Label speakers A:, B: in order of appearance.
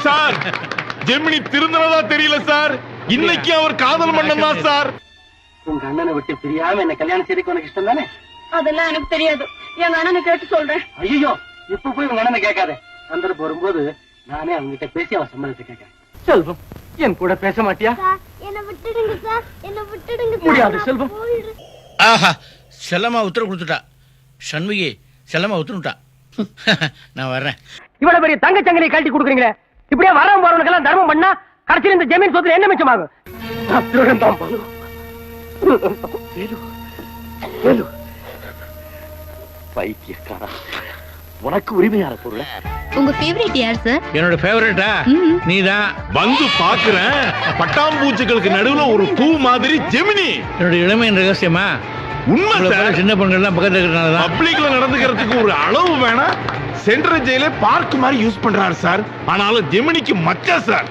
A: Sir Gemini திருந்தனதா தெரியல sir. இன்னைக்கு அவர் காதல் மன்னன் தான் சார்.
B: உங்க அண்ணனை விட்டு பிரியாம என்ன கல்யாணம் செய்துக்கு உனக்கு இஷ்டம் தானே?
C: அதெல்லாம் எனக்கு தெரியாது. எங்க அண்ணனை கேட்டு சொல்றேன்.
B: ஐயோ, இப்ப போய் உங்க அண்ணனை கேட்காத. சந்தர்ப்பம் வரும்போது நானே அவங்க கிட்ட பேசி அவன் சம்மதத்தை கேட்கறேன். செல்வம், என் கூட பேச மாட்டியா?
C: என்ன விட்டுடுங்க சார், என்ன விட்டுடுங்க.
B: முடியாது செல்வம்.
D: ஆஹா, செல்லம்மா உத்தரவு கொடுத்துட்டா. சண்முகி செல்லம்மா உத்தரவுட்டா. நான் வர்றேன்.
B: இவ்வளவு பெரிய தங்கச்சங்கனை கழட்டி கொடுக்குறீங்களே, இப்படியே வரவன் போறவனுக்கு எல்லாம் தர்மம் பண்ணா கடைசியில் இந்த ஜமீன் சொத்துல என்ன மிச்சமாகும்? பைத்தியக்காரா, உனக்கு உரிமையான பொருள்.
C: உங்க ஃபேவரட் யார் சார்?
D: என்னோட ஃபேவரட்டா நீதான்.
A: வந்து பாக்குறேன், பட்டாம்பூச்சிகளுக்கு நடுவுல ஒரு பூ மாதிரி ஜெமினி.
D: என்னோட இளமையின் ரகசியமா
A: உண்மை சார்.
D: சின்ன பெண்கள்லாம் பக்கத்துல இருக்கிறனாலதான்.
A: பப்ளிக்ல நடந்துக்கிறதுக்கு ஒரு அளவு வேணா. சென்ட்ரல் ஜெயில பார்க் மாதிரி யூஸ் பண்றாரு சார். ஆனாலும் ஜெமினிக்கு மச்சா சார்.